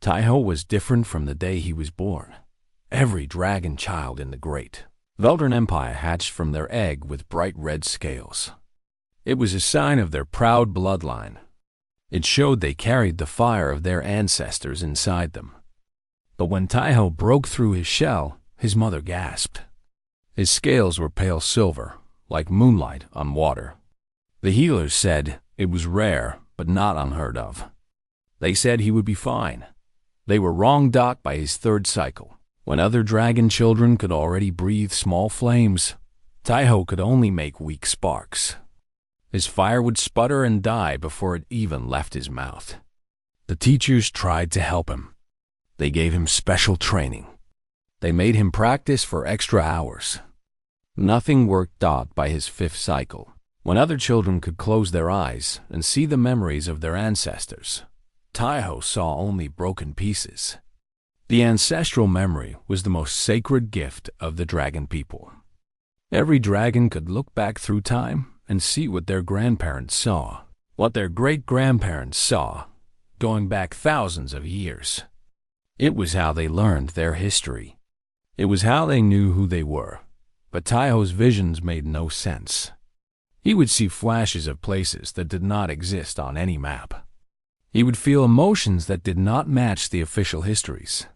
Taiho was different from the day he was born. Every dragon child in the great Veldran Empire hatched from their egg with bright red scales. It was a sign of their proud bloodline. It showed they carried the fire of their ancestors inside them. But when Taiho broke through his shell, his mother gasped. His scales were pale silver, like moonlight on water. The healers said it was rare, but not unheard of. They said he would be fine. They were wrong. By his third cycle, when other dragon children could already breathe small flames, Taiho could only make weak sparks. His fire would sputter and die before it even left his mouth. The teachers tried to help him. They gave him special training. They made him practice for extra hours. Nothing worked. By his fifth cycle, when other children could close their eyes and see the memories of their ancestors, Taiho saw only broken pieces. The ancestral memory was the most sacred gift of the dragon people. Every dragon could look back through time and see what their grandparents saw, what their great-grandparents saw, going back thousands of years. It was how they learned their history. It was how they knew who they were. But Taiho's visions made no sense. He would see flashes of places that did not exist on any map. He would feel emotions that did not match the official histories.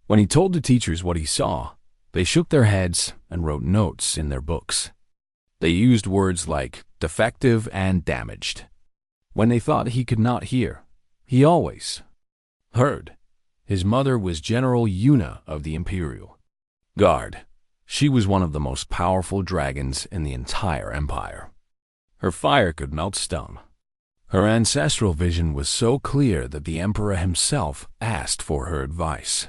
When he told the teachers what he saw, they shook their heads and wrote notes in their books. They used words like defective and damaged. When they thought he could not hear, he always heard. His mother was General Yuna of the Imperial Guard. She was one of the most powerful dragons in the entire empire. Her fire could melt stone. Her ancestral vision was so clear that the emperor himself asked for her advice.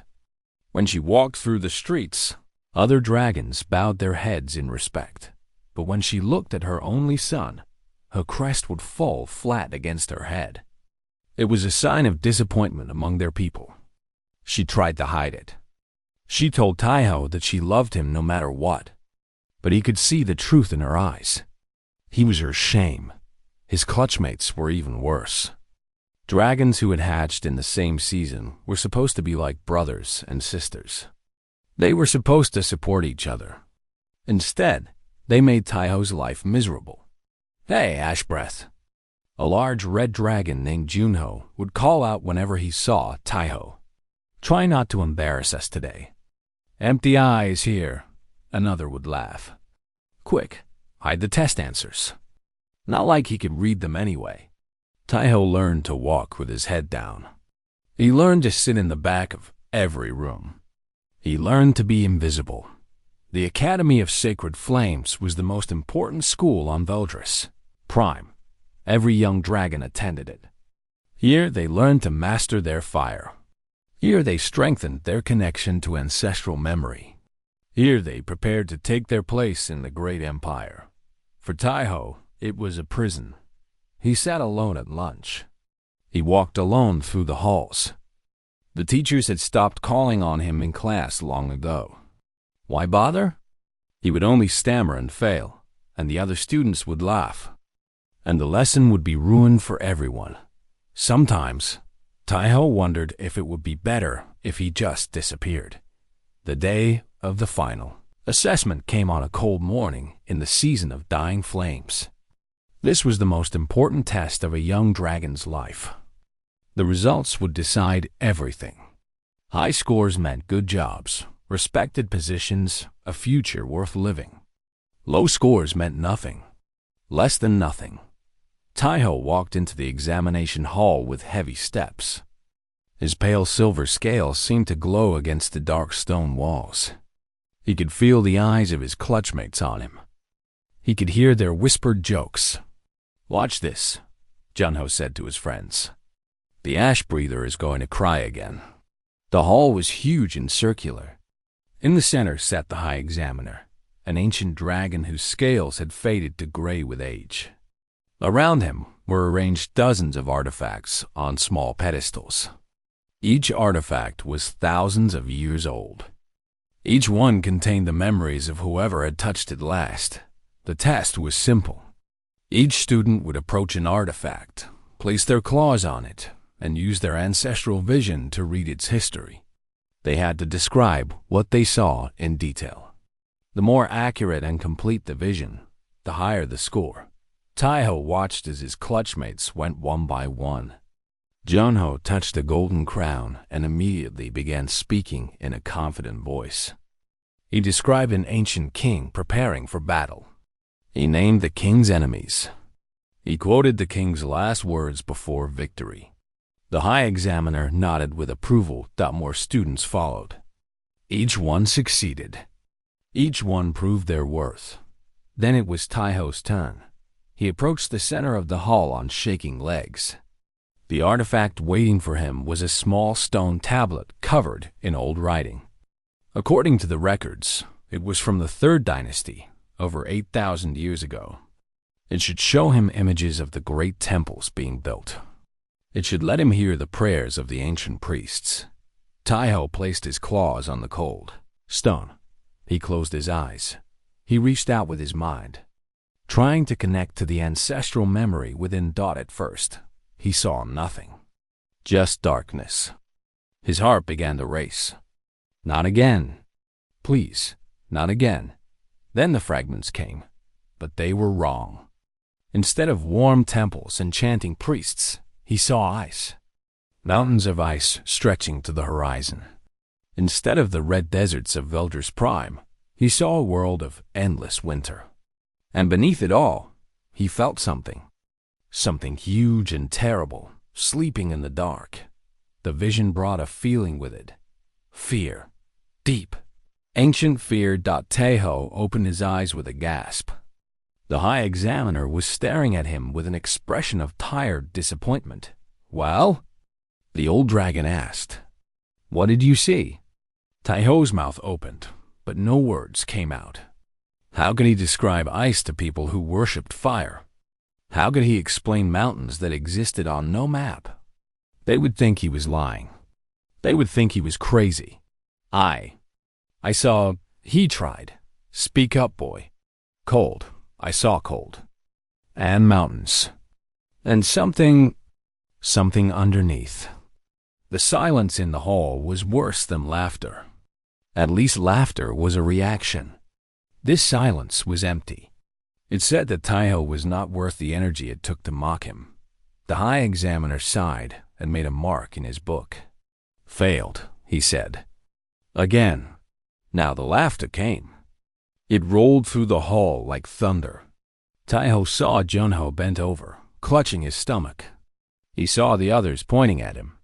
When she walked through the streets, other dragons bowed their heads in respect. But when she looked at her only son, her crest would fall flat against her head. It was a sign of disappointment among their people. She tried to hide it. She told Taiho that she loved him no matter what, but he could see the truth in her eyes. He was her shame. His clutchmates were even worse. Dragons who had hatched in the same season were supposed to be like brothers and sisters. They were supposed to support each other. Instead, they made Taiho's life miserable. "Hey, Ashbreath!" A large red dragon named Junho would call out whenever he saw Taiho. "Try not to embarrass us today." "Empty eyes here," another would laugh. "Quick, hide the test answers." Not like he could read them anyway. Taiho learned to walk with his head down. He learned to sit in the back of every room. He learned to be invisible. The Academy of Sacred Flames was the most important school on Veldris Prime. Every young dragon attended it. Here they learned to master their fire. Here they strengthened their connection to ancestral memory. Here they prepared to take their place in the great empire. For Taiho, it was a prison. He sat alone at lunch. He walked alone through the halls. The teachers had stopped calling on him in class long ago. Why bother? He would only stammer and fail, and the other students would laugh. And the lesson would be ruined for everyone. Sometimes, Taiho wondered if it would be better if he just disappeared. The day of the final assessment came on a cold morning in the season of dying flames. This was the most important test of a young dragon's life. The results would decide everything. High scores meant good jobs, respected positions, a future worth living. Low scores meant nothing, less than nothing. Taiho walked into the examination hall with heavy steps. His pale silver scales seemed to glow against the dark stone walls. He could feel the eyes of his clutchmates on him. He could hear their whispered jokes. "Watch this," Junho said to his friends. "The ash breather is going to cry again." The hall was huge and circular. In the center sat the High Examiner, an ancient dragon whose scales had faded to gray with age. Around him were arranged dozens of artifacts on small pedestals. Each artifact was thousands of years old. Each one contained the memories of whoever had touched it last. The test was simple. Each student would approach an artifact, place their claws on it, and used their ancestral vision to read its history. They had to describe what they saw in detail. The more accurate and complete the vision, the higher the score. Taiho watched as his clutchmates went one by one. Junho touched a golden crown and immediately began speaking in a confident voice. He described an ancient king preparing for battle. He named the king's enemies. He quoted the king's last words before victory. The High Examiner nodded with approval. More students followed. Each one succeeded. Each one proved their worth. Then it was Taiho's turn. He approached the center of the hall on shaking legs. The artifact waiting for him was a small stone tablet covered in old writing. According to the records, it was from the 3rd dynasty, over 8,000 years ago. It should show him images of the great temples being built. It should let him hear the prayers of the ancient priests. Taiho placed his claws on the cold stone. He closed his eyes. He reached out with his mind, trying to connect to the ancestral memory within. At first, he saw nothing, just darkness. His heart began to race. Not again. Please, not again. Then the fragments came, but they were wrong. Instead of warm temples and chanting priests, he saw ice. Mountains of ice stretching to the horizon. Instead of the red deserts of Veldur's Prime, he saw a world of endless winter. And beneath it all, he felt something. Something huge and terrible, sleeping in the dark. The vision brought a feeling with it. Fear. Deep. Ancient fear. Taiho opened his eyes with a gasp. The High Examiner was staring at him with an expression of tired disappointment. Well? The old dragon asked. What did you see? Taiho's mouth opened, but no words came out. How could he describe ice to people who worshipped fire? How could he explain mountains that existed on no map? They would think he was lying. They would think he was crazy. I saw, he tried. Speak up, boy. Cold. I saw cold. And mountains. And something underneath. The silence in the hall was worse than laughter. At least laughter was a reaction. This silence was empty. It said that Taiho was not worth the energy it took to mock him. The High Examiner sighed and made a mark in his book. Failed, he said. Again. Now the laughter came. It rolled through the hall like thunder. Taiho saw Junho bent over, clutching his stomach. He saw the others pointing at him.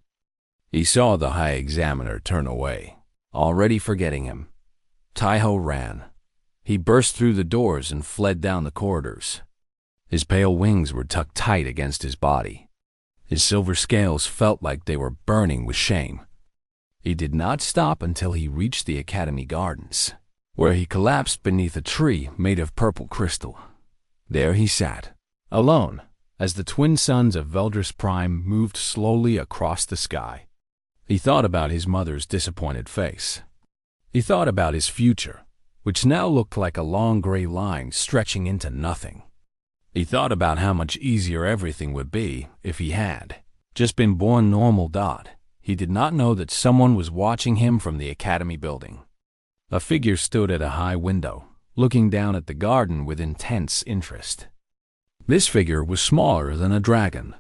He saw the High Examiner turn away, already forgetting him. Taiho ran. He burst through the doors and fled down the corridors. His pale wings were tucked tight against his body. His silver scales felt like they were burning with shame. He did not stop until he reached the Academy Gardens, where he collapsed beneath a tree made of purple crystal. There he sat, alone, as the twin suns of Veldur's Prime moved slowly across the sky. He thought about his mother's disappointed face. He thought about his future, which now looked like a long gray line stretching into nothing. He thought about how much easier everything would be if he had just been born normal. He did not know that someone was watching him from the Academy building. A figure stood at a high window, looking down at the garden with intense interest. This figure was smaller than a dragon.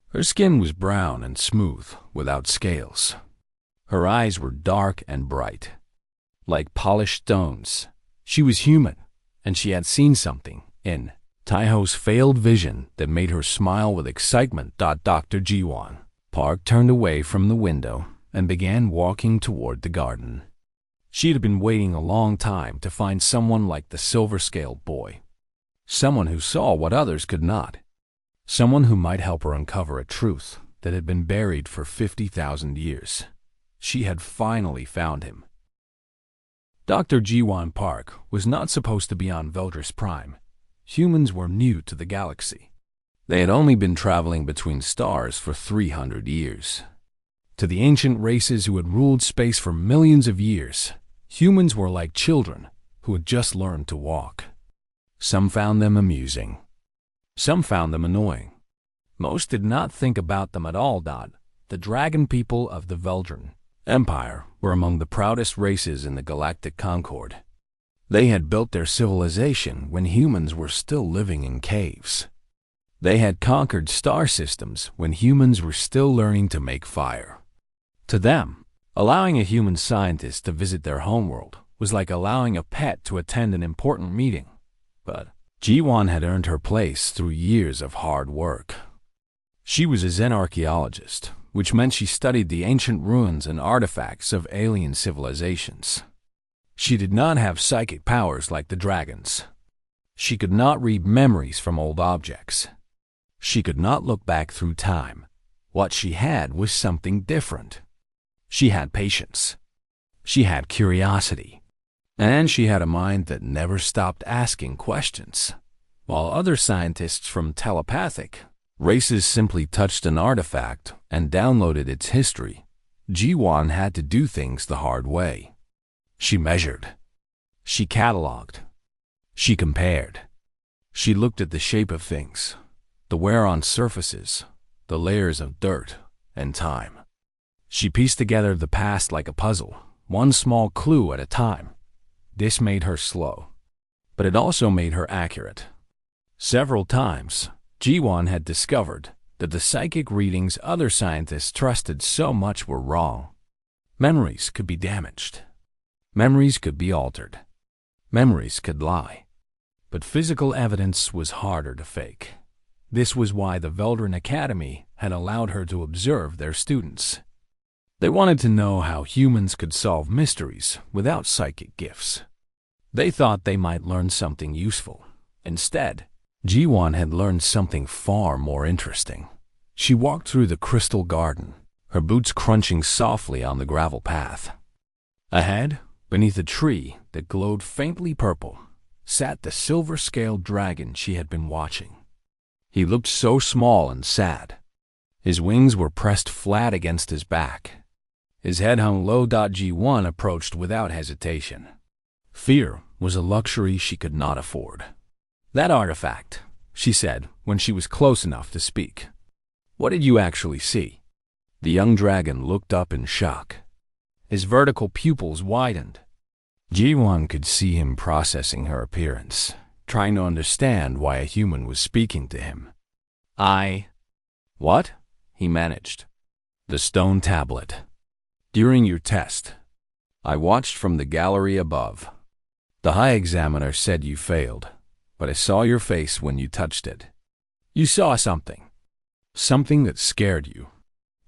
Her skin was brown and smooth, without scales. Her eyes were dark and bright, like polished stones. She was human, and she had seen something in Taiho's failed vision that made her smile with excitement. Dr. Jiwan Park turned away from the window and began walking toward the garden. She had been waiting a long time to find someone like the silver-scaled boy. Someone who saw what others could not. Someone who might help her uncover a truth that had been buried for 50,000 years. She had finally found him. Dr. Jiwan Park was not supposed to be on Veldur's Prime. Humans were new to the galaxy. They had only been traveling between stars for 300 years. To the ancient races who had ruled space for millions of years, humans were like children who had just learned to walk. Some found them amusing. Some found them annoying. Most did not think about them at all. The dragon people of the Veldran Empire were among the proudest races in the Galactic Concord. They had built their civilization when humans were still living in caves. They had conquered star systems when humans were still learning to make fire. To them, allowing a human scientist to visit their homeworld was like allowing a pet to attend an important meeting. But Ji-won had earned her place through years of hard work. She was a Zen archaeologist, which meant she studied the ancient ruins and artifacts of alien civilizations. She did not have psychic powers like the dragons. She could not read memories from old objects. She could not look back through time. What she had was something different. She had patience. She had curiosity. And she had a mind that never stopped asking questions. While other scientists from telepathic races simply touched an artifact and downloaded its history, Ji-won had to do things the hard way. She measured. She cataloged. She compared. She looked at the shape of things, the wear on surfaces, the layers of dirt and time. She pieced together the past like a puzzle, one small clue at a time. This made her slow, but it also made her accurate. Several times, Ji-won had discovered that the psychic readings other scientists trusted so much were wrong. Memories could be damaged. Memories could be altered. Memories could lie. But physical evidence was harder to fake. This was why the Veldran Academy had allowed her to observe their students. They wanted to know how humans could solve mysteries without psychic gifts. They thought they might learn something useful. Instead, Ji-won had learned something far more interesting. She walked through the crystal garden, her boots crunching softly on the gravel path. Ahead, beneath a tree that glowed faintly purple, sat the silver-scaled dragon she had been watching. He looked so small and sad. His wings were pressed flat against his back. His head hung low. Ji-won approached without hesitation. Fear was a luxury she could not afford. "That artifact," she said when she was close enough to speak. "What did you actually see?" The young dragon looked up in shock. His vertical pupils widened. Ji-won could see him processing her appearance, trying to understand why a human was speaking to him. What?" he managed. "The stone tablet. During your test, I watched from the gallery above. The High Examiner said you failed, but I saw your face when you touched it. You saw something. Something that scared you."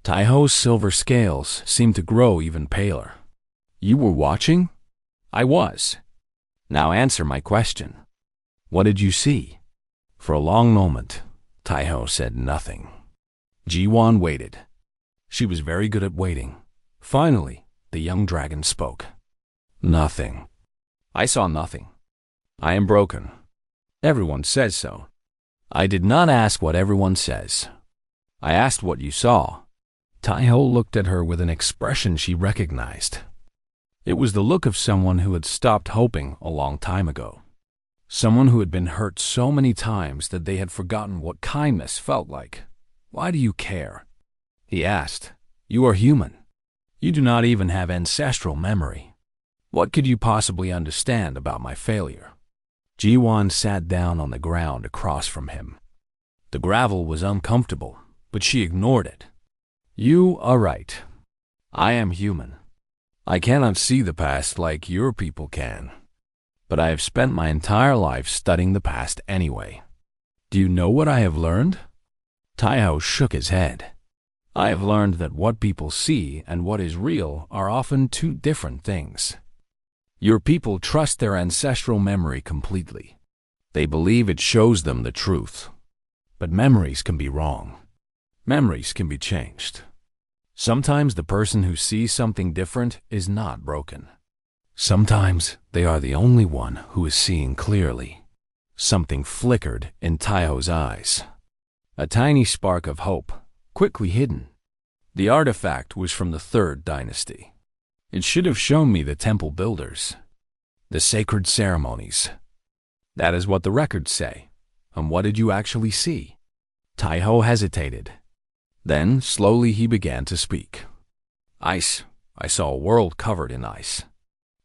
Taiho's silver scales seemed to grow even paler. "You were watching?" "I was." "Now answer my question. What did you see?" For a long moment, Taiho said nothing. Ji-won waited. She was very good at waiting. Finally, the young dragon spoke. "Nothing. I saw nothing. I am broken. Everyone says so." "I did not ask what everyone says. I asked what you saw." Taiho looked at her with an expression she recognized. It was the look of someone who had stopped hoping a long time ago. Someone who had been hurt so many times that they had forgotten what kindness felt like. "Why do you care?" he asked. "You are human. You do not even have ancestral memory. What could you possibly understand about my failure?" Ji-won sat down on the ground across from him. The gravel was uncomfortable, but she ignored it. "You are right. I am human. I cannot see the past like your people can. But I have spent my entire life studying the past anyway. Do you know what I have learned?" Taiho shook his head. "I have learned that what people see and what is real are often two different things. Your people trust their ancestral memory completely. They believe it shows them the truth. But memories can be wrong. Memories can be changed. Sometimes the person who sees something different is not broken. Sometimes they are the only one who is seeing clearly." Something flickered in Taiho's eyes. A tiny spark of hope, quickly hidden. The artifact was from the Third Dynasty. It should have shown me the temple builders, the sacred ceremonies. That is what the records say. And what did you actually see?" Taiho hesitated. Then, slowly he began to speak. Ice. I saw a world covered in ice.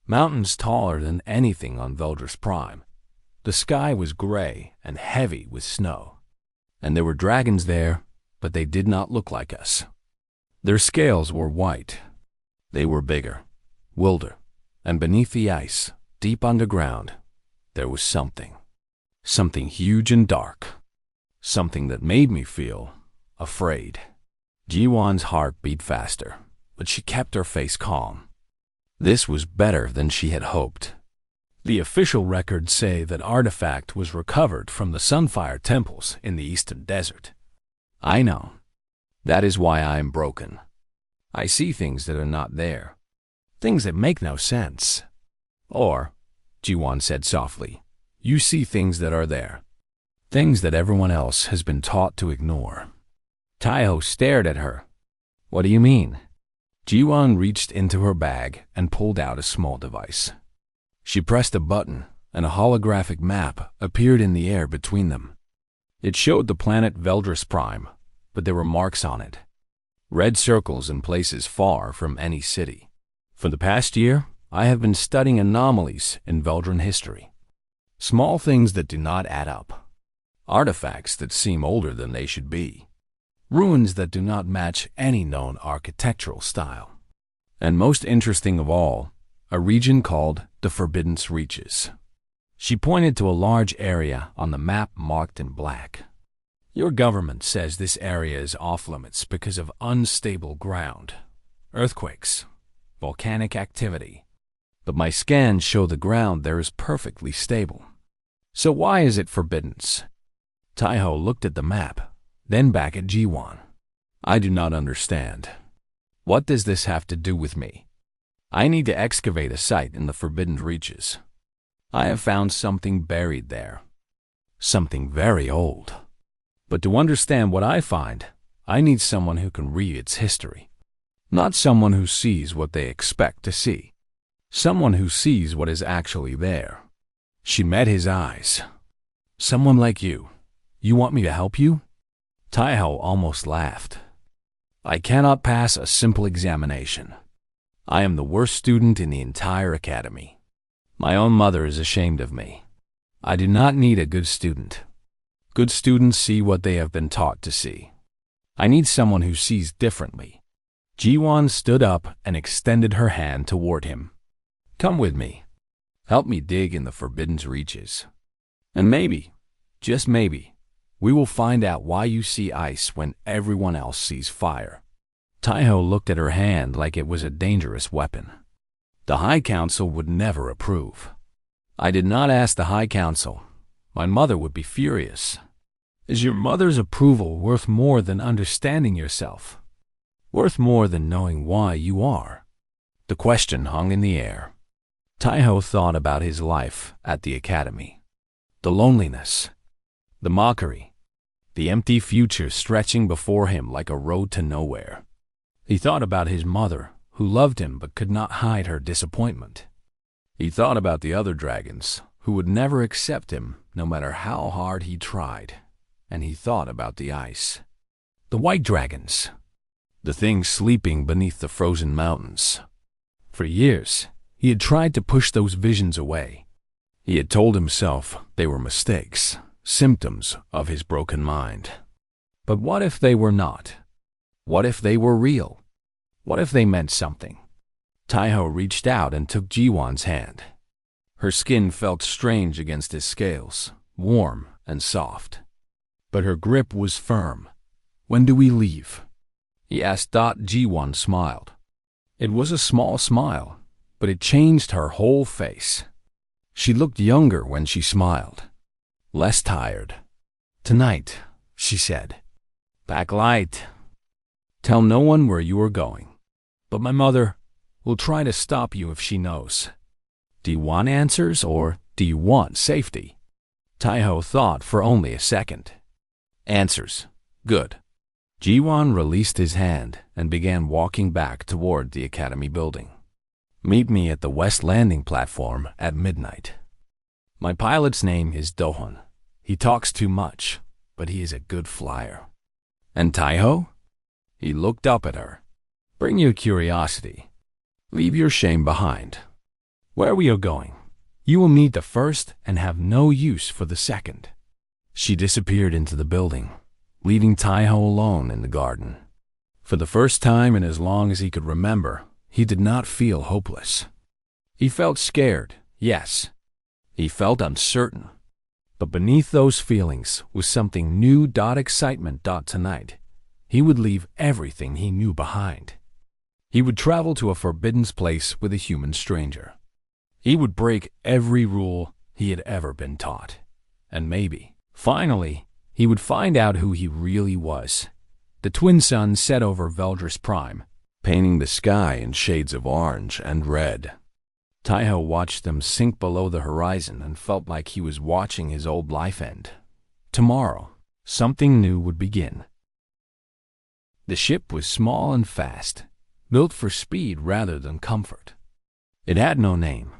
Mountains taller than anything on Veldris Prime. The sky was gray and heavy with snow. And there were dragons there, but they did not look like us. Their scales were white. They were bigger, wilder, and beneath the ice, deep underground, there was something. Something huge and dark. Something that made me feel afraid. Jiwan's heart beat faster, but she kept her face calm. This was better than she had hoped. The official records say that artifact was recovered from the Sunfire temples in the eastern desert. I know. That is why I am broken. I see things that are not there. Things that make no sense. Or, Jiwan said softly, you see things that are there. Things that everyone else has been taught to ignore. Taiho stared at her. What do you mean? Jiwan reached into her bag and pulled out a small device. She pressed a button, and a holographic map appeared in the air between them. It showed the planet Veldris Prime, but there were marks on it. Red circles in places far from any city. For the past year, I have been studying anomalies in Veldran history. Small things that do not add up. Artifacts that seem older than they should be. Ruins that do not match any known architectural style. And most interesting of all, a region called the Forbidden Reaches. She pointed to a large area on the map marked in black. Your government says this area is off-limits because of unstable ground, earthquakes, volcanic activity. But my scans show the ground there is perfectly stable. So why is it forbidden? Taiho looked at the map, then back at Jiwan. I do not understand. What does this have to do with me? I need to excavate a site in the Forbidden Reaches. I have found something buried there. Something very old. But to understand what I find, I need someone who can read its history. Not someone who sees what they expect to see. Someone who sees what is actually there. She met his eyes. Someone like you. You want me to help you? Taiho almost laughed. I cannot pass a simple examination. I am the worst student in the entire academy. My own mother is ashamed of me. I do not need a good student. Good students see what they have been taught to see. I need someone who sees differently. Jiwan stood up and extended her hand toward him. Come with me. Help me dig in the Forbidden Reaches. And maybe, just maybe, we will find out why you see ice when everyone else sees fire. Taiho looked at her hand like it was a dangerous weapon. The High Council would never approve. I did not ask the High Council. My mother would be furious. Is your mother's approval worth more than understanding yourself? Worth more than knowing why you are? The question hung in the air. Taiho thought about his life at the academy. The loneliness. The mockery. The empty future stretching before him like a road to nowhere. He thought about his mother, who loved him but could not hide her disappointment. He thought about the other dragons, who would never accept him no matter how hard he tried. And he thought about the ice. The white dragons. The things sleeping beneath the frozen mountains. For years, he had tried to push those visions away. He had told himself they were mistakes, symptoms of his broken mind. But what if they were not? What if they were real? What if they meant something? Taiho reached out and took Jiwan's hand. Her skin felt strange against his scales, warm and soft. But her grip was firm. When do we leave? He asked. Jiwan smiled. It was a small smile, but it changed her whole face. She looked younger when she smiled. Less tired. Tonight, she said. Backlight. Tell no one where you are going. But my mother will try to stop you if she knows. Do you want answers or do you want safety? Taiho thought for only a second. Answers. Good. Jiwan released his hand and began walking back toward the academy building. Meet me at the west landing platform at midnight. My pilot's name is Dohon. He talks too much, but he is a good flyer. And Taiho? He looked up at her. Bring your curiosity. Leave your shame behind. Where we are going, you will need the first and have no use for the second. She disappeared into the building, leaving Taiho alone in the garden. For the first time in as long as he could remember, he did not feel hopeless. He felt scared, yes. He felt uncertain. But beneath those feelings was something new. Excitement. Tonight, he would leave everything he knew behind. He would travel to a forbidden place with a human stranger. He would break every rule he had ever been taught. And maybe, finally, he would find out who he really was. The twin sun set over Veldris Prime, painting the sky in shades of orange and red. Taiho watched them sink below the horizon and felt like he was watching his old life end. Tomorrow, something new would begin. The ship was small and fast, built for speed rather than comfort. It had no name,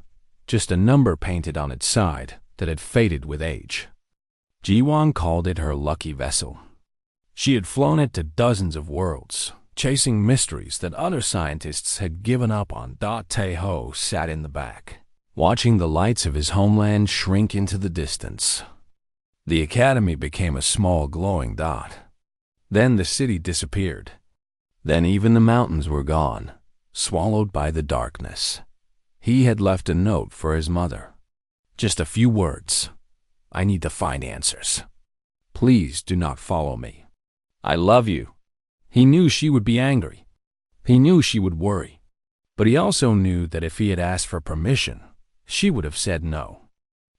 just a number painted on its side that had faded with age. Jiwan called it her lucky vessel. She had flown it to dozens of worlds, chasing mysteries that other scientists had given up on. Taiho sat in the back, watching the lights of his homeland shrink into the distance. The academy became a small glowing dot. Then the city disappeared. Then even the mountains were gone, swallowed by the darkness. He had left a note for his mother. Just a few words. I need to find answers. Please do not follow me. I love you. He knew she would be angry. He knew she would worry. But he also knew that if he had asked for permission, she would have said no.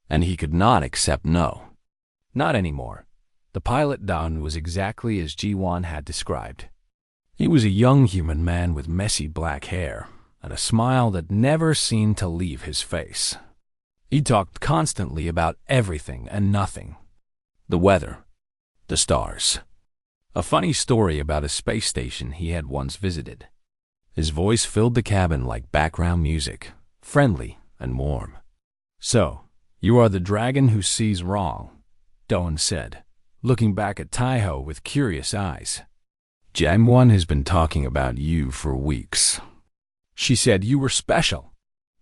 And he could not accept no. Not anymore. The pilot Dan was exactly as Jiwan had described. He was a young human man with messy black hair and a smile that never seemed to leave his face. He talked constantly about everything and nothing. The weather, the stars, a funny story about a space station he had once visited. His voice filled the cabin like background music, friendly and warm. So, you are the dragon who sees wrong, Doan said, looking back at Taiho with curious eyes. Jamwan has been talking about you for weeks. She said you were special.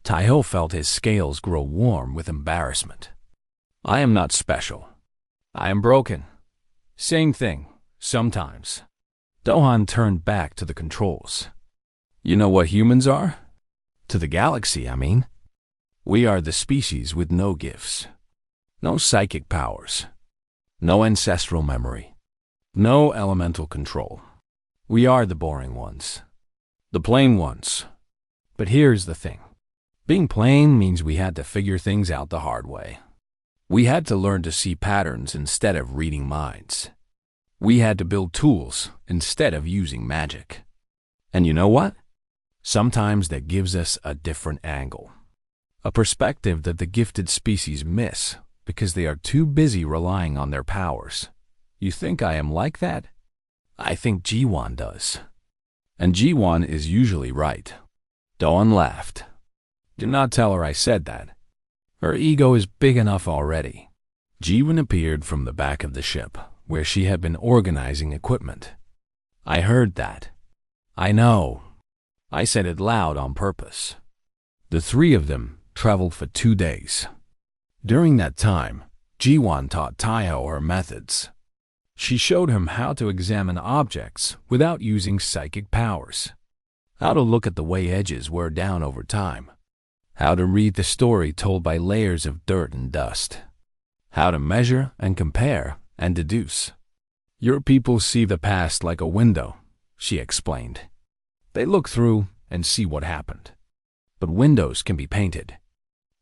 Taiho felt his scales grow warm with embarrassment. I am not special. I am broken. Same thing, sometimes. Dohan turned back to the controls. You know what humans are? To the galaxy, I mean. We are the species with no gifts. No psychic powers. No ancestral memory. No elemental control. We are the boring ones. The plain ones. But here's the thing. Being plain means we had to figure things out the hard way. We had to learn to see patterns instead of reading minds. We had to build tools instead of using magic. And you know what? Sometimes that gives us a different angle. A perspective that the gifted species miss because they are too busy relying on their powers. You think I am like that? I think Jiwan does. And Jiwan is usually right. Dawn laughed. Do not tell her I said that. Her ego is big enough already. Jiwan appeared from the back of the ship, where she had been organizing equipment. I heard that. I know. I said it loud on purpose. The three of them traveled for 2 days. During that time, Jiwan taught Taiho her methods. She showed him how to examine objects without using psychic powers, how to look at the way edges wear down over time, how to read the story told by layers of dirt and dust, how to measure and compare and deduce. Your people see the past like a window, she explained. They look through and see what happened. But windows can be painted.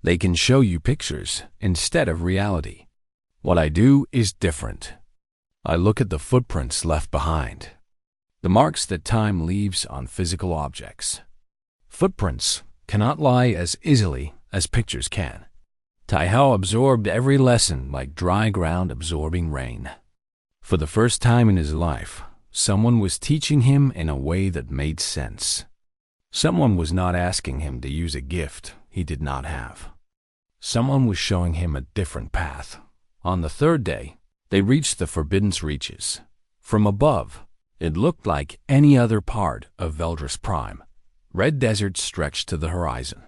They can show you pictures instead of reality. What I do is different. I look at the footprints left behind, the marks that time leaves on physical objects. Footprints cannot lie as easily as pictures can. Taiho absorbed every lesson like dry ground absorbing rain. For the first time in his life, someone was teaching him in a way that made sense. Someone was not asking him to use a gift he did not have. Someone was showing him a different path. On the third day, they reached the Forbidden Reaches. From above, It looked like any other part of Veldris Prime. Red deserts stretched to the horizon.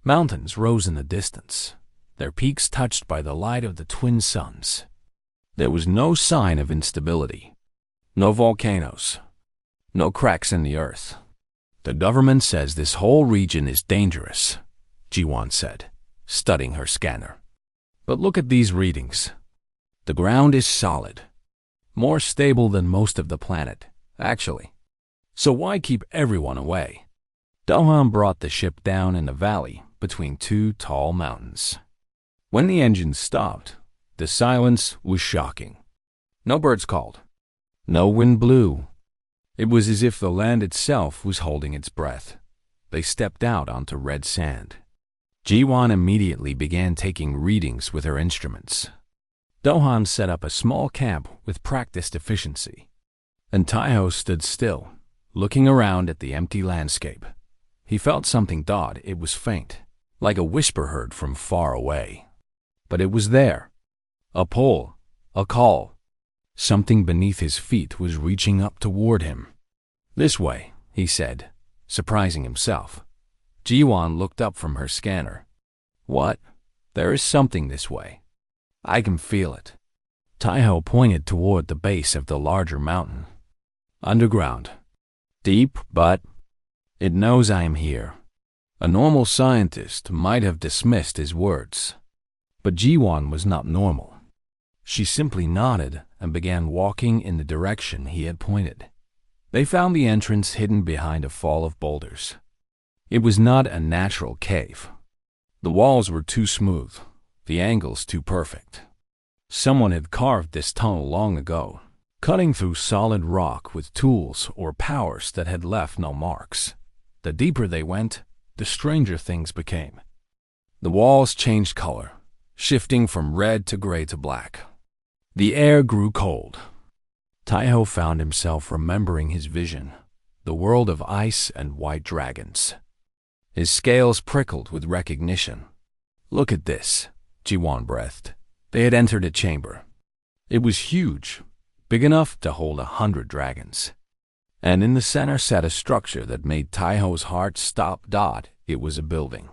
Mountains rose in the distance, their peaks touched by the light of the twin suns. There was no sign of instability. No volcanoes. No cracks in the earth. The government says this whole region is dangerous, Jiwan said, studying her scanner. But look at these readings. The ground is solid. More stable than most of the planet, actually. So why keep everyone away? Dohan brought the ship down in a valley between two tall mountains. When the engines stopped, the silence was shocking. No birds called. No wind blew. It was as if the land itself was holding its breath. They stepped out onto red sand. Jiwan immediately began taking readings with her instruments. Dohan set up a small camp with practiced efficiency, and Taiho stood still, looking around at the empty landscape. He felt something odd. It was faint, like a whisper heard from far away. But it was there. A pull, a call. Something beneath his feet was reaching up toward him. This way, he said, surprising himself. Jiwan looked up from her scanner. What? There is something this way. I can feel it. Taiho pointed toward the base of the larger mountain. Underground. Deep, but it knows I am here. A normal scientist might have dismissed his words. But Jiwan was not normal. She simply nodded and began walking in the direction he had pointed. They found the entrance hidden behind a fall of boulders. It was not a natural cave. The walls were too smooth, the angles too perfect. Someone had carved this tunnel long ago, cutting through solid rock with tools or powers that had left no marks. The deeper they went, the stranger things became. The walls changed color, shifting from red to gray to black. The air grew cold. Taiho found himself remembering his vision, the world of ice and white dragons. His scales prickled with recognition. Look at this, Jiwan breathed. They had entered a chamber. It was huge, big enough to hold 100 dragons. And in the center sat a structure that made Taiho's heart stop. It was a building.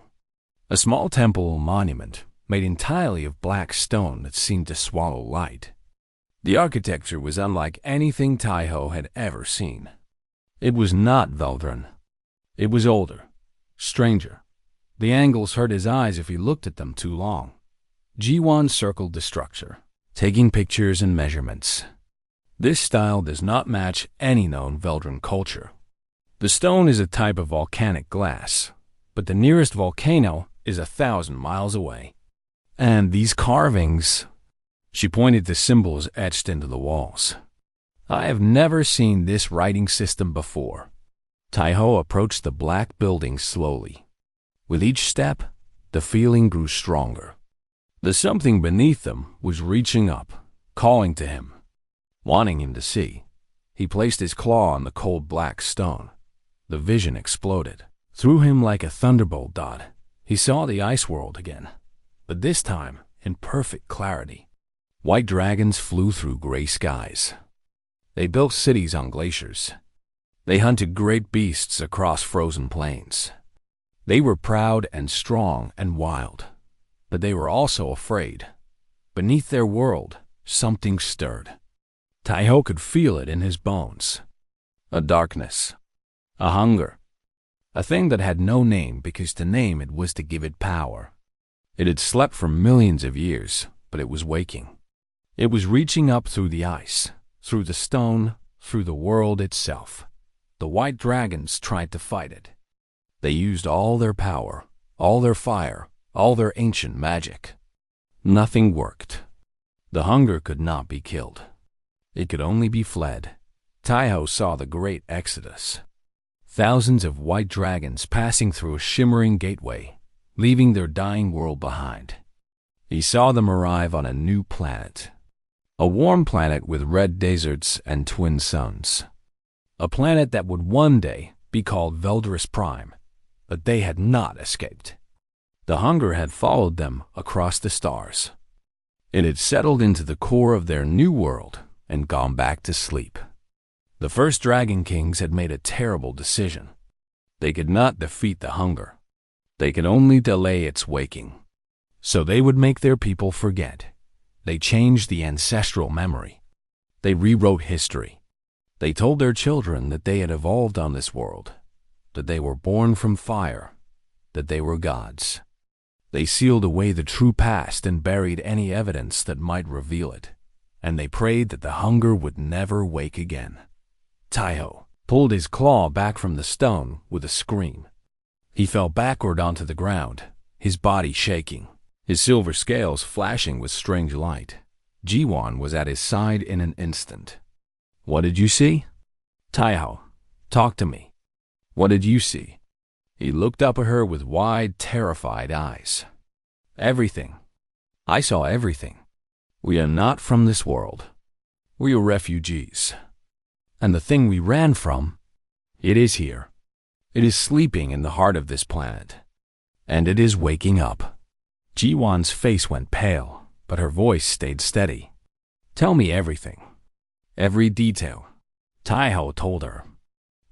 A small temple monument made entirely of black stone that seemed to swallow light. The architecture was unlike anything Taiho had ever seen. It was not Veldrin. It was older, stranger. The angles hurt his eyes if he looked at them too long. Jiwan circled the structure, taking pictures and measurements. This style does not match any known Veldrin culture. The stone is a type of volcanic glass, but the nearest volcano is 1,000 miles away. And these carvings, she pointed to symbols etched into the walls. I have never seen this writing system before. Taiho approached the black building slowly. With each step, the feeling grew stronger. The something beneath them was reaching up, calling to him, wanting him to see. He placed his claw on the cold black stone. The vision exploded. Through him like a thunderbolt. He saw the ice world again, but this time in perfect clarity. White dragons flew through gray skies. They built cities on glaciers. They hunted great beasts across frozen plains. They were proud and strong and wild, but they were also afraid. Beneath their world, something stirred. Taiho could feel it in his bones. A darkness. A hunger. A thing that had no name because to name it was to give it power. It had slept for millions of years, but it was waking. It was reaching up through the ice, through the stone, through the world itself. The white dragons tried to fight it. They used all their power, all their fire, all their ancient magic. Nothing worked. The hunger could not be killed. It could only be fled. Taiho saw the great exodus. Thousands of white dragons passing through a shimmering gateway, leaving their dying world behind. He saw them arrive on a new planet. A warm planet with red deserts and twin suns. A planet that would one day be called Veldris Prime, but they had not escaped. The hunger had followed them across the stars. It had settled into the core of their new world and gone back to sleep. The first Dragon Kings had made a terrible decision. They could not defeat the hunger. They could only delay its waking. So they would make their people forget. They changed the ancestral memory. They rewrote history. They told their children that they had evolved on this world, that they were born from fire, that they were gods. They sealed away the true past and buried any evidence that might reveal it, and they prayed that the hunger would never wake again. Taiho pulled his claw back from the stone with a scream. He fell backward onto the ground, his body shaking, his silver scales flashing with strange light. Jiwan was at his side in an instant. "What did you see?" "Taiho, talk to me. What did you see?" He looked up at her with wide, terrified eyes. "Everything. I saw everything. We are not from this world. We are refugees. And the thing we ran from, it is here. It is sleeping in the heart of this planet. And it is waking up." Jiwan's face went pale, but her voice stayed steady. "Tell me everything. Every detail." Taiho told her.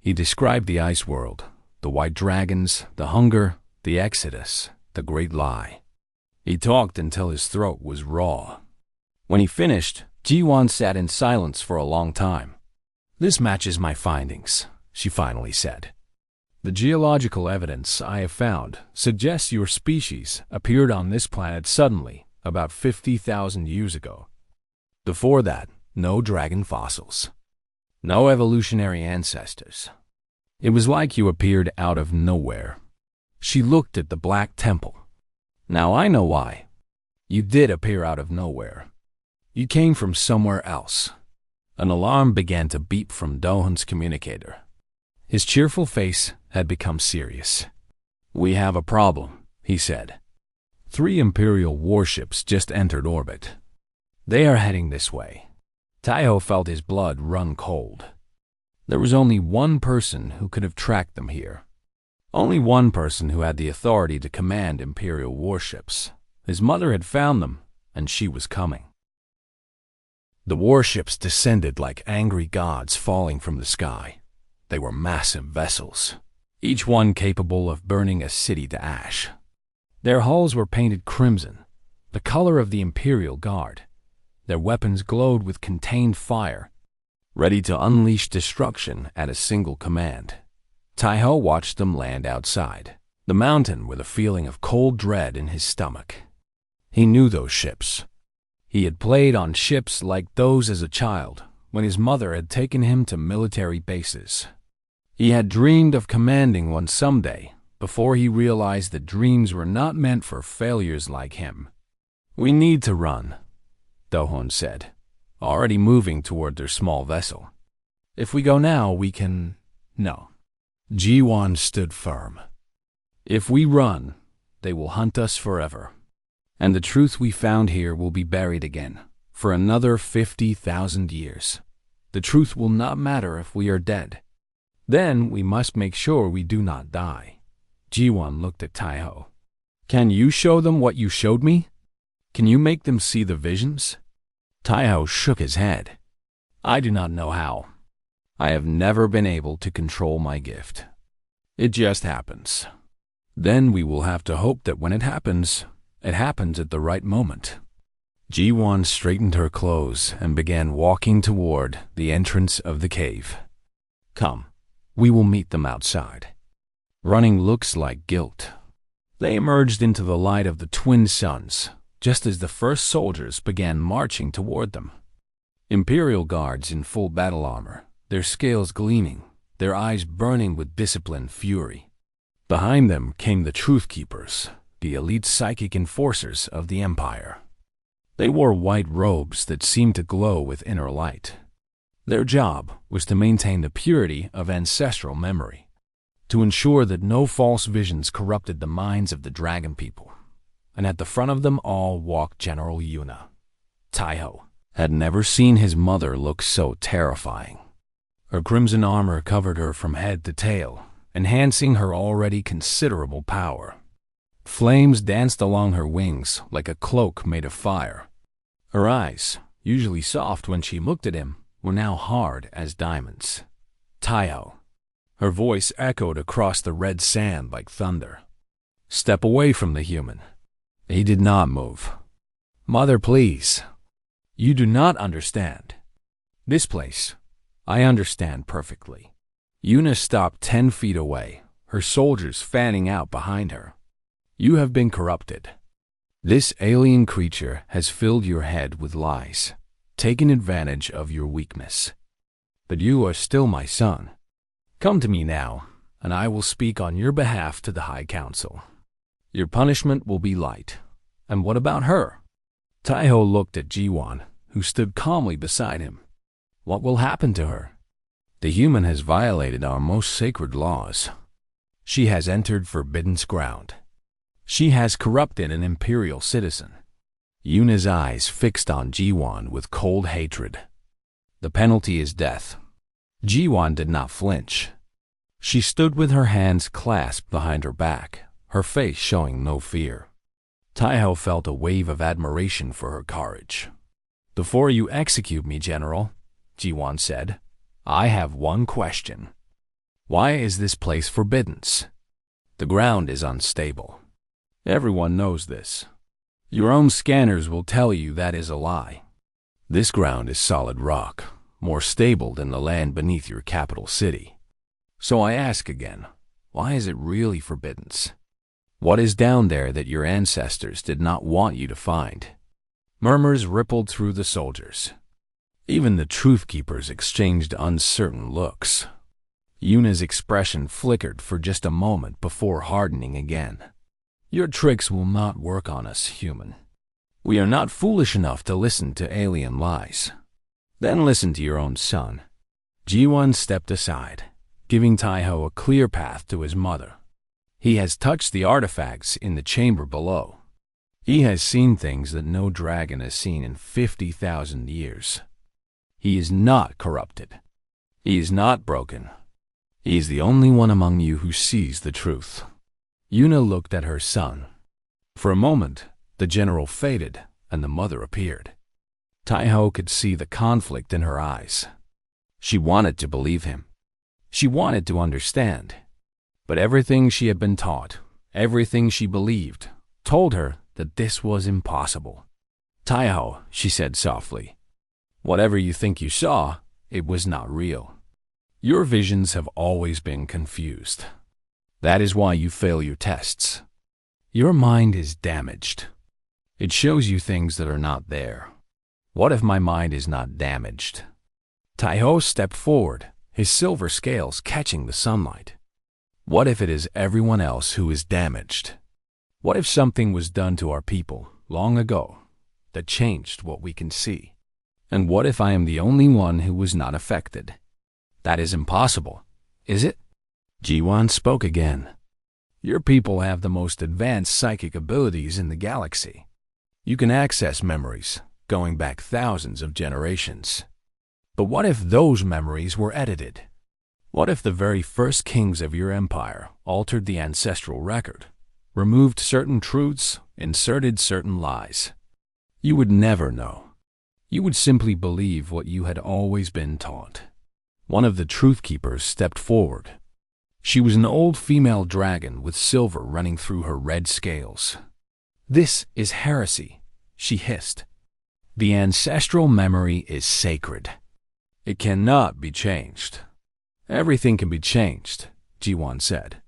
He described the ice world, the white dragons, the hunger, the exodus, the great lie. He talked until his throat was raw. When he finished, Jiwan sat in silence for a long time. "This matches my findings," she finally said. "The geological evidence I have found suggests your species appeared on this planet suddenly about 50,000 years ago. Before that, no dragon fossils. No evolutionary ancestors. It was like you appeared out of nowhere." She looked at the Black Temple. "Now I know why. You did appear out of nowhere. You came from somewhere else." An alarm began to beep from Dohun's communicator. His cheerful face had become serious. "We have a problem," he said. 3 Imperial warships just entered orbit. They are heading this way." Taiho felt his blood run cold. There was only one person who could have tracked them here. Only one person who had the authority to command Imperial warships. His mother had found them, and she was coming. The warships descended like angry gods falling from the sky. They were massive vessels, each one capable of burning a city to ash. Their hulls were painted crimson, the color of the Imperial Guard. Their weapons glowed with contained fire, ready to unleash destruction at a single command. Taiho watched them land outside the mountain with a feeling of cold dread in his stomach. He knew those ships. He had played on ships like those as a child, when his mother had taken him to military bases. He had dreamed of commanding one someday, before he realized that dreams were not meant for failures like him. "We need to run," Dohun said, already moving toward their small vessel. "If we go now, we can—" "No." Jiwan stood firm. "If we run, they will hunt us forever. And the truth we found here will be buried again, for another 50,000 years. The truth will not matter if we are dead. Then we must make sure we do not die." Jiwan looked at Taiho. "Can you show them what you showed me? Can you make them see the visions?" Taiho shook his head. "I do not know how. I have never been able to control my gift. It just happens. Then we will have to hope that when it happens at the right moment." Jiwan straightened her clothes and began walking toward the entrance of the cave. "Come, we will meet them outside." Running looks like guilt. They emerged into the light of the twin suns, just as the first soldiers began marching toward them. Imperial guards in full battle armor, their scales gleaming, their eyes burning with disciplined fury. Behind them came the Truth Keepers, the elite psychic enforcers of the Empire. They wore white robes that seemed to glow with inner light. Their job was to maintain the purity of ancestral memory, to ensure that no false visions corrupted the minds of the dragon people. And at the front of them all walked General Yuna. Taiho had never seen his mother look so terrifying. Her crimson armor covered her from head to tail, enhancing her already considerable power. Flames danced along her wings like a cloak made of fire. Her eyes, usually soft when she looked at him, were now hard as diamonds. Taiho. Her voice echoed across the red sand like thunder. Step away from the human. He did not move. Mother, please. You do not understand. This place, I understand perfectly. Yuna stopped 10 feet away, her soldiers fanning out behind her. You have been corrupted. This alien creature has filled your head with lies, taken advantage of your weakness. But you are still my son. Come to me now, and I will speak on your behalf to the High Council. Your punishment will be light. And what about her? Taiho looked at Jiwan, who stood calmly beside him. What will happen to her? The human has violated our most sacred laws. She has entered forbidden's ground. She has corrupted an imperial citizen. Yuna's eyes fixed on Jiwan with cold hatred. The penalty is death. Jiwan did not flinch. She stood with her hands clasped behind her back, her face showing no fear. Taiho felt a wave of admiration for her courage. Before you execute me, General, Jiwan said, I have one question. Why is this place forbidden's? The ground is unstable. Everyone knows this. Your own scanners will tell you that is a lie. This ground is solid rock, more stable than the land beneath your capital city. So I ask again, why is it really forbidden's? What is down there that your ancestors did not want you to find? Murmurs rippled through the soldiers. Even the truth keepers exchanged uncertain looks. Yuna's expression flickered for just a moment before hardening again. Your tricks will not work on us, human. We are not foolish enough to listen to alien lies. Then listen to your own son. Jiwan stepped aside, giving Taiho a clear path to his mother. He has touched the artifacts in the chamber below. He has seen things that no dragon has seen in 50,000 years. He is not corrupted. He is not broken. He is the only one among you who sees the truth. Yuna looked at her son. For a moment, the general faded and the mother appeared. Taiho could see the conflict in her eyes. She wanted to believe him. She wanted to understand. But everything she had been taught, everything she believed, told her that this was impossible. Taiho, she said softly, whatever you think you saw, it was not real. Your visions have always been confused. That is why you fail your tests. Your mind is damaged. It shows you things that are not there. What if my mind is not damaged? Taiho stepped forward, his silver scales catching the sunlight. What if it is everyone else who is damaged? What if something was done to our people long ago that changed what we can see? And what if I am the only one who was not affected? That is impossible, is it? Jiwan spoke again. Your people have the most advanced psychic abilities in the galaxy. You can access memories going back thousands of generations. But what if those memories were edited? What if the very first kings of your empire altered the ancestral record, removed certain truths, inserted certain lies? You would never know. You would simply believe what you had always been taught. One of the truth keepers stepped forward. She was an old female dragon with silver running through her red scales. This is heresy, she hissed. The ancestral memory is sacred. It cannot be changed. Everything can be changed, Jiwan said.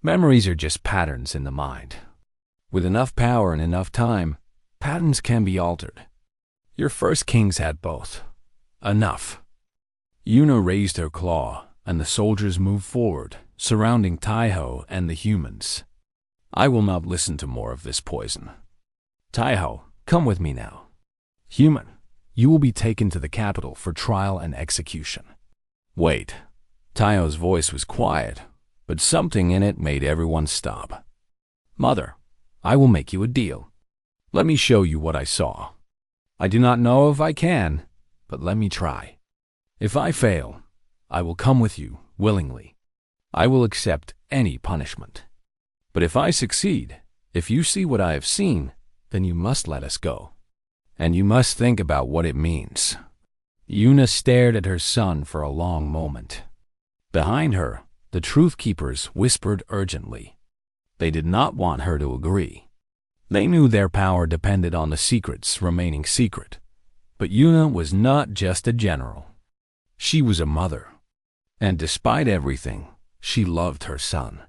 Memories are just patterns in the mind. With enough power and enough time, patterns can be altered. Your first kings had both. Enough. Yuna raised her claw, and the soldiers moved forward, surrounding Taiho and the humans. I will not listen to more of this poison. Taiho, come with me now. Human, you will be taken to the capital for trial and execution. Wait. Taiho's voice was quiet, but something in it made everyone stop. Mother, I will make you a deal. Let me show you what I saw. I do not know if I can, but let me try. If I fail, I will come with you willingly. I will accept any punishment. But if I succeed, if you see what I have seen, then you must let us go. And you must think about what it means. Yuna stared at her son for a long moment. Behind her, the Truth Keepers whispered urgently. They did not want her to agree. They knew their power depended on the secrets remaining secret. But Yuna was not just a general. She was a mother. And despite everything, she loved her son.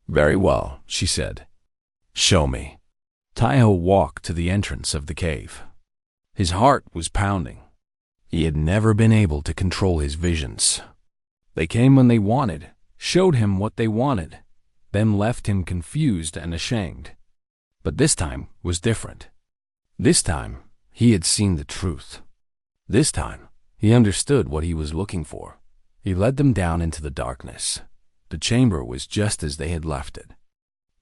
"Very well," she said. "Show me." Taiho walked to the entrance of the cave. His heart was pounding. He had never been able to control his visions. They came when they wanted, showed him what they wanted, then left him confused and ashamed. But this time was different. This time, he had seen the truth. This time, he understood what he was looking for. He led them down into the darkness. The chamber was just as they had left it.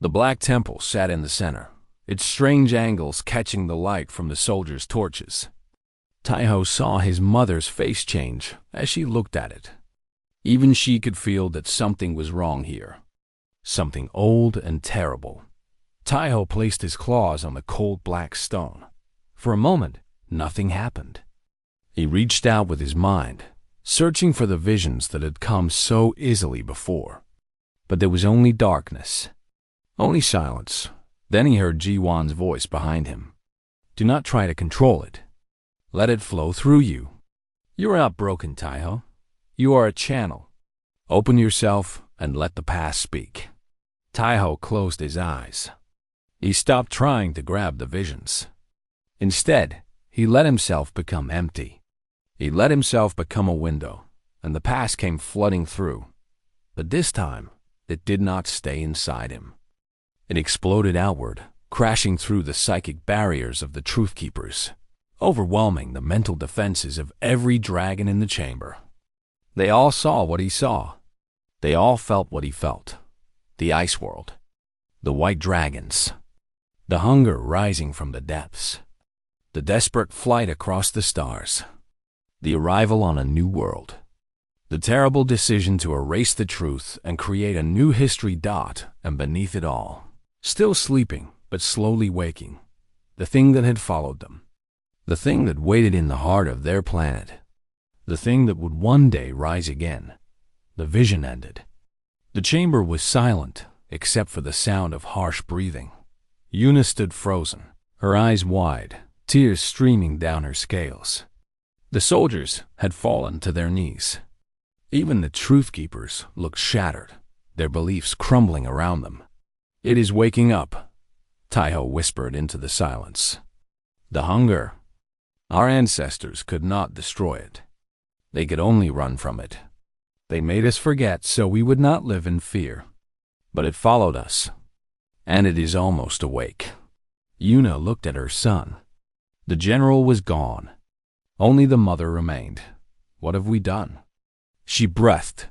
The Black Temple sat in the center, its strange angles catching the light from the soldiers' torches. Taiho saw his mother's face change as she looked at it. Even she could feel that something was wrong here. Something old and terrible. Taiho placed his claws on the cold black stone. For a moment, nothing happened. He reached out with his mind, searching for the visions that had come so easily before. But there was only darkness, only silence. Then he heard Ji-Wan's voice behind him. "Do not try to control it. Let it flow through you. You are not broken, Taiho. You are a channel. Open yourself and let the past speak." Taiho closed his eyes. He stopped trying to grab the visions. Instead, he let himself become empty. He let himself become a window, and the past came flooding through. But this time, it did not stay inside him. It exploded outward, crashing through the psychic barriers of the Truth Keepers, overwhelming the mental defenses of every dragon in the chamber. They all saw what he saw. They all felt what he felt. The ice world, the white dragons, the hunger rising from the depths, the desperate flight across the stars, the arrival on a new world, the terrible decision to erase the truth and create a new history. And beneath it all, still sleeping but slowly waking, the thing that had followed them, the thing that waited in the heart of their planet, the thing that would one day rise again. The vision ended. The chamber was silent, except for the sound of harsh breathing. Yuna stood frozen, her eyes wide, tears streaming down her scales. The soldiers had fallen to their knees. Even the Truth Keepers looked shattered, their beliefs crumbling around them. "It is waking up," Taiho whispered into the silence. "The hunger. Our ancestors could not destroy it. They could only run from it. They made us forget so we would not live in fear. But it followed us, and it is almost awake." Yuna looked at her son. The general was gone. Only the mother remained. "What have we done?" She breathed.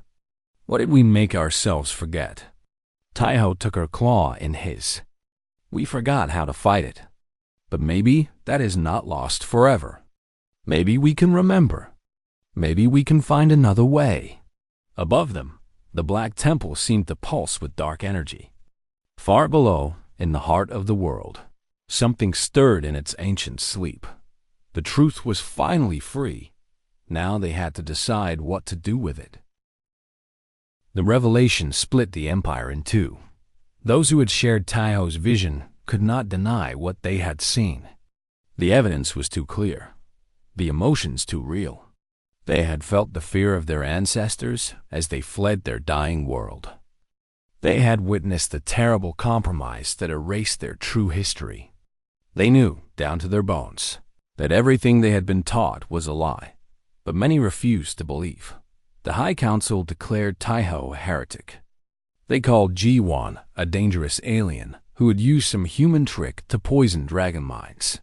"What did we make ourselves forget?" Taiho took her claw in his. "We forgot how to fight it. But maybe that is not lost forever. Maybe we can remember. Maybe we can find another way." Above them, the Black Temple seemed to pulse with dark energy. Far below, in the heart of the world, something stirred in its ancient sleep. The truth was finally free. Now they had to decide what to do with it. The revelation split the Empire in two. Those who had shared Taiho's vision could not deny what they had seen. The evidence was too clear, the emotions too real. They had felt the fear of their ancestors as they fled their dying world. They had witnessed the terrible compromise that erased their true history. They knew, down to their bones, that everything they had been taught was a lie, but many refused to believe. The High Council declared Taiho a heretic. They called Ji-Wan a dangerous alien who had used some human trick to poison dragon minds.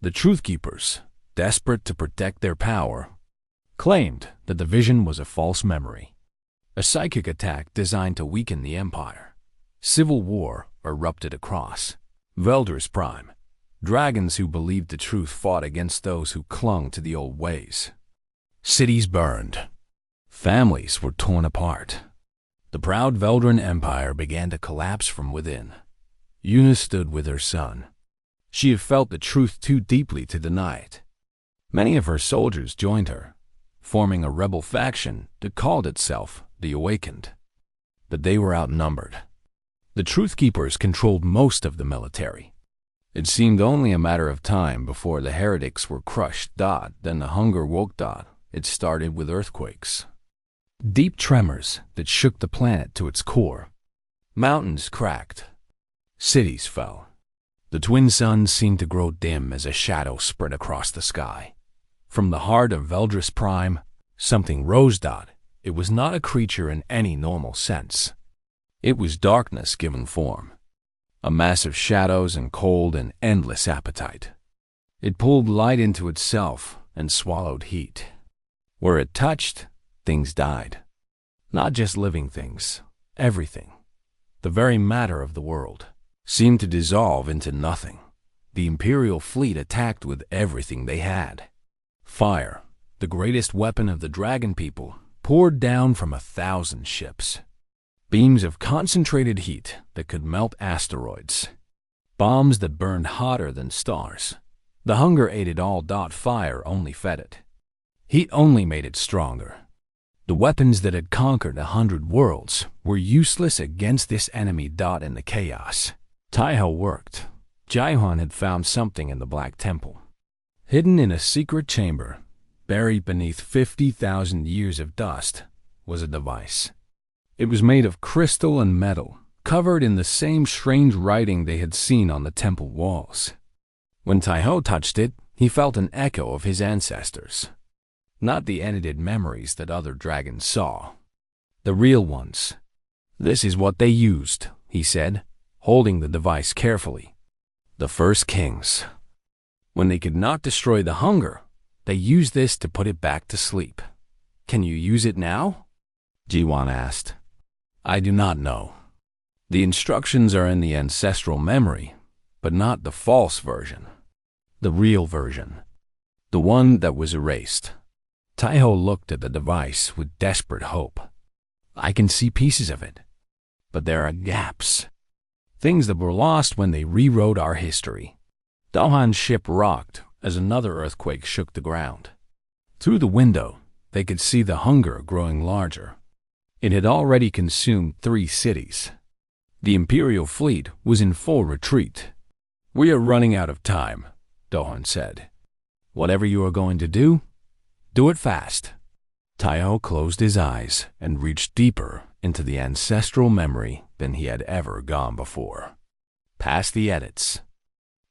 The Truth Keepers, desperate to protect their power, claimed that the vision was a false memory, a psychic attack designed to weaken the Empire. Civil war erupted across Veldur's Prime. Dragons who believed the truth fought against those who clung to the old ways. Cities burned. Families were torn apart. The proud Veldran Empire began to collapse from within. Yuna stood with her son. She had felt the truth too deeply to deny it. Many of her soldiers joined her, forming a rebel faction that called itself the Awakened. But they were outnumbered. The Truth Keepers controlled most of the military. It seemed only a matter of time before the heretics were crushed. Then the hunger woke. It started with earthquakes. Deep tremors that shook the planet to its core. Mountains cracked. Cities fell. The twin suns seemed to grow dim as a shadow spread across the sky. From the heart of Veldris Prime, something rose. It was not a creature in any normal sense. It was darkness given form. A mass of shadows and cold and endless appetite. It pulled light into itself and swallowed heat. Where it touched, things died. Not just living things, everything. The very matter of the world seemed to dissolve into nothing. The Imperial fleet attacked with everything they had. Fire, the greatest weapon of the dragon people, poured down from 1,000 ships. Beams of concentrated heat that could melt asteroids. Bombs that burned hotter than stars. The hunger ate it all. Fire only fed it. Heat only made it stronger. The weapons that had conquered 100 worlds were useless against this enemy. In the chaos, Taiho worked. Jaihan had found something in the Black Temple. Hidden in a secret chamber, buried beneath 50,000 years of dust, was a device. It was made of crystal and metal, covered in the same strange writing they had seen on the temple walls. When Taiho touched it, he felt an echo of his ancestors. Not the edited memories that other dragons saw. The real ones. This is what they used, he said, holding the device carefully. The first kings. When they could not destroy the hunger, they used this to put it back to sleep. Can you use it now? Jiwan asked. I do not know. The instructions are in the ancestral memory, but not the false version. The real version. The one that was erased. Taiho looked at the device with desperate hope. I can see pieces of it, but there are gaps. Things that were lost when they rewrote our history. Dohan's ship rocked as another earthquake shook the ground. Through the window, they could see the hunger growing larger. It had already consumed 3 cities. The Imperial fleet was in full retreat. We are running out of time, Dohan said. Whatever you are going to do it fast. Taiho closed his eyes and reached deeper into the ancestral memory than he had ever gone before. Past the edits.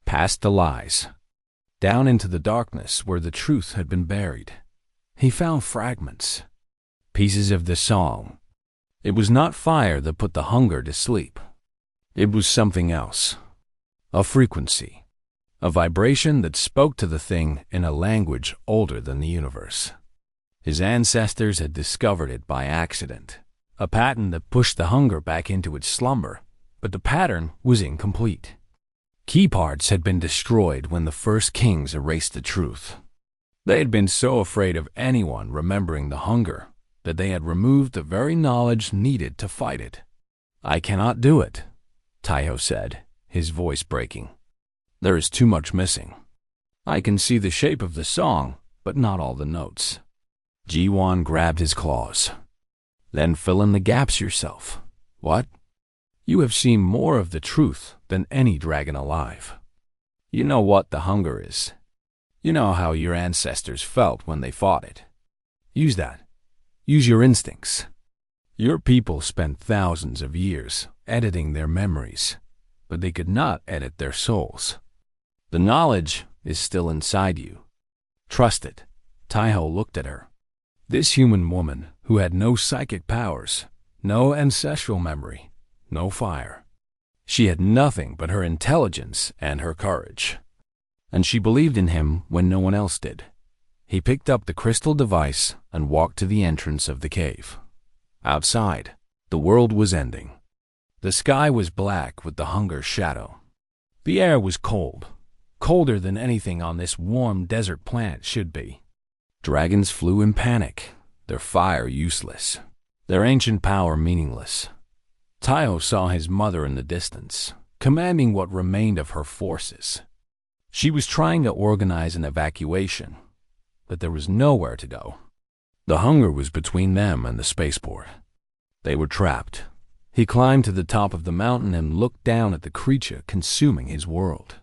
Past the lies. Down into the darkness where the truth had been buried. He found fragments. Pieces of the song. It was not fire that put the hunger to sleep. It was something else. A frequency. A vibration that spoke to the thing in a language older than the universe. His ancestors had discovered it by accident. A pattern that pushed the hunger back into its slumber, but the pattern was incomplete. Key parts had been destroyed when the first kings erased the truth. They had been so afraid of anyone remembering the hunger that they had removed the very knowledge needed to fight it. I cannot do it, Taiho said, his voice breaking. There is too much missing. I can see the shape of the song, but not all the notes. Jiwan grabbed his claws. Then fill in the gaps yourself. What? You have seen more of the truth than any dragon alive. You know what the hunger is. You know how your ancestors felt when they fought it. Use that. Use your instincts. Your people spent thousands of years editing their memories, but they could not edit their souls. The knowledge is still inside you. Trust it. Taiho looked at her. This human woman who had no psychic powers, no ancestral memory, no fire. She had nothing but her intelligence and her courage. And she believed in him when no one else did. He picked up the crystal device and walked to the entrance of the cave. Outside, the world was ending. The sky was black with the hunger shadow. The air was cold, colder than anything on this warm desert planet should be. Dragons flew in panic, their fire useless, their ancient power meaningless. Taiho saw his mother in the distance, commanding what remained of her forces. She was trying to organize an evacuation, that there was nowhere to go. The hunger was between them and the spaceport. They were trapped. He climbed to the top of the mountain and looked down at the creature consuming his world.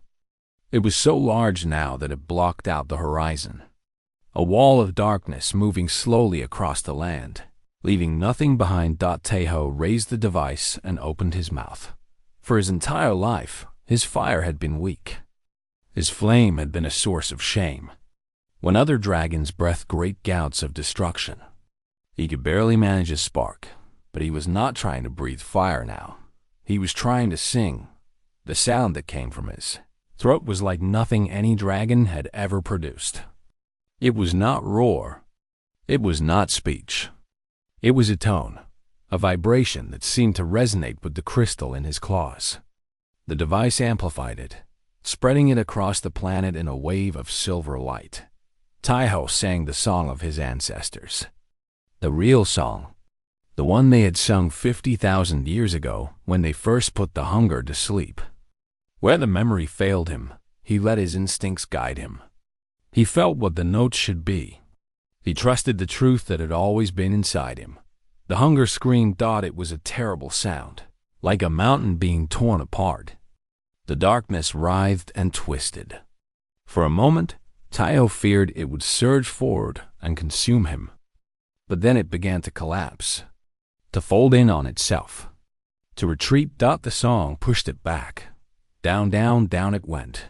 It was so large now that it blocked out the horizon. A wall of darkness moving slowly across the land, leaving nothing behind. Tahoe raised the device and opened his mouth. For his entire life, his fire had been weak. His flame had been a source of shame. When other dragons breathed great gouts of destruction, he could barely manage a spark, but he was not trying to breathe fire now. He was trying to sing. The sound that came from his throat was like nothing any dragon had ever produced. It was not roar. It was not speech. It was a tone, a vibration that seemed to resonate with the crystal in his claws. The device amplified it, spreading it across the planet in a wave of silver light. Tahoe sang the song of his ancestors. The real song. The one they had sung 50,000 years ago when they first put the hunger to sleep. Where the memory failed him, he let his instincts guide him. He felt what the notes should be. He trusted the truth that had always been inside him. The hunger scream thought it was a terrible sound, like a mountain being torn apart. The darkness writhed and twisted. For a moment, Tahoe feared it would surge forward and consume him. But then it began to collapse, to fold in on itself, to retreat. The song pushed it back. Down, down, down it went.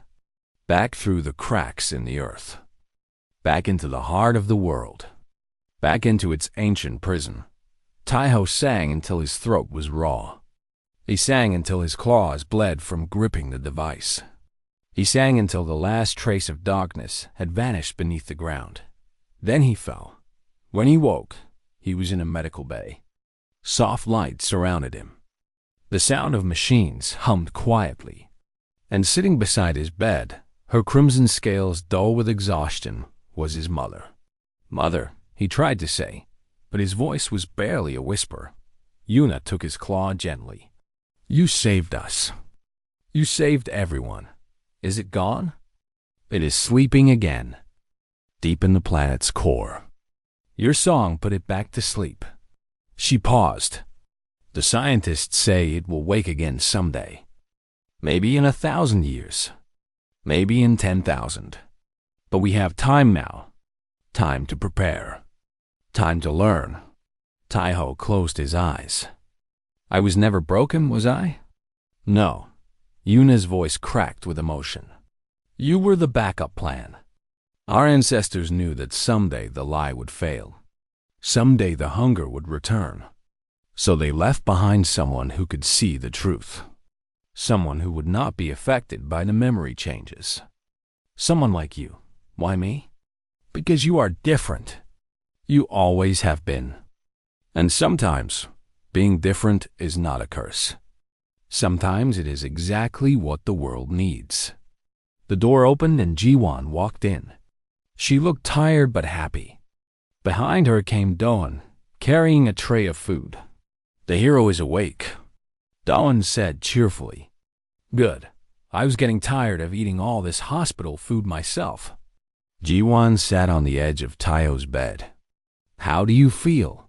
Back through the cracks in the earth. Back into the heart of the world. Back into its ancient prison. Tahoe sang until his throat was raw. He sang until his claws bled from gripping the device. He sang until the last trace of darkness had vanished beneath the ground. Then he fell. When he woke, he was in a medical bay. Soft light surrounded him. The sound of machines hummed quietly. And sitting beside his bed, her crimson scales dull with exhaustion, was his mother. "Mother," he tried to say, but his voice was barely a whisper. Yuna took his claw gently. "You saved us. You saved everyone. Is it gone?" "It is sleeping again, deep in the planet's core. Your song put it back to sleep." She paused. "The scientists say it will wake again someday. Maybe in 1,000 years. Maybe in 10,000. But we have time now. Time to prepare. Time to learn." Tahoe closed his eyes. "I was never broken, was I?" "No." Yuna's voice cracked with emotion. "You were the backup plan. Our ancestors knew that someday the lie would fail. Someday the hunger would return. So they left behind someone who could see the truth. Someone who would not be affected by the memory changes. Someone like you. Why me? Because you are different. You always have been. And sometimes, being different is not a curse. Sometimes it is exactly what the world needs." The door opened and Jiwan walked in. She looked tired but happy. Behind her came Doan, carrying a tray of food. "The hero is awake," Doan said cheerfully. "Good. I was getting tired of eating all this hospital food myself." Jiwan sat on the edge of Tahoe's bed. "How do you feel?"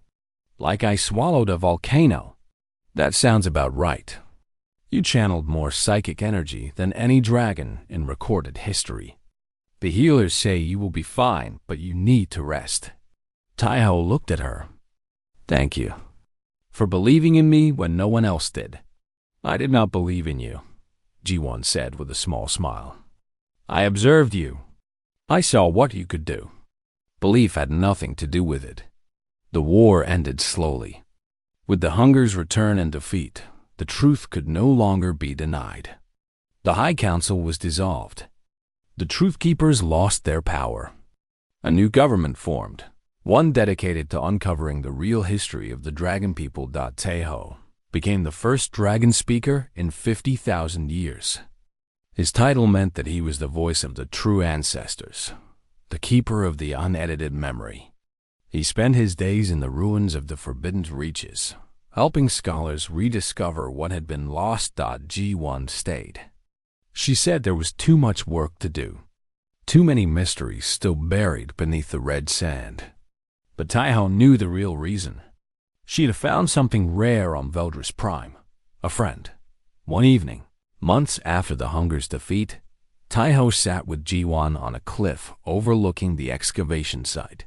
"Like I swallowed a volcano." "That sounds about right. You channeled more psychic energy than any dragon in recorded history. The healers say you will be fine, but you need to rest." Tahoe looked at her. "Thank you for believing in me when no one else did." "I did not believe in you," Jiwan said with a small smile. "I observed you. I saw what you could do. Belief had nothing to do with it." The war ended slowly. With the hunger's return and defeat, the truth could no longer be denied. The High Council was dissolved. The Truth Keepers lost their power. A new government formed, one dedicated to uncovering the real history of the dragon people. Tahoe became the first dragon speaker in 50,000 years. His title meant that he was the voice of the true ancestors, the keeper of the unedited memory. He spent his days in the ruins of the Forbidden Reaches, helping scholars rediscover what had been lost. G1 stayed. She said there was too much work to do. Too many mysteries still buried beneath the red sand. But Taiho knew the real reason. She'd found something rare on Veldris Prime, a friend. One evening, months after the Hunger's defeat, Taiho sat with Jiwan on a cliff overlooking the excavation site.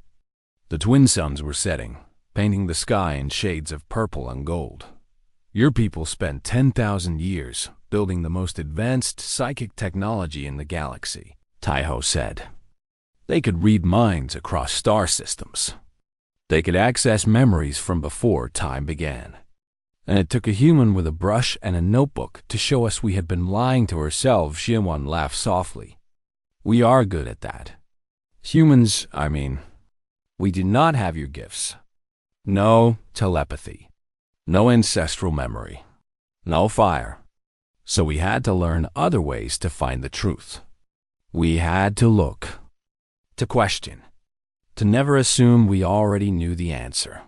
The twin suns were setting, painting the sky in shades of purple and gold. Your people spent 10,000 years building the most advanced psychic technology in the galaxy, Taiho said. They could read minds across star systems. They could access memories from before time began. And it took a human with a brush and a notebook to show us we had been lying to ourselves. Jiwan laughed softly. We are good at that. Humans, we do not have your gifts. No telepathy. No ancestral memory. No fire. So we had to learn other ways to find the truth. We had to look. To question. To never assume we already knew the answer.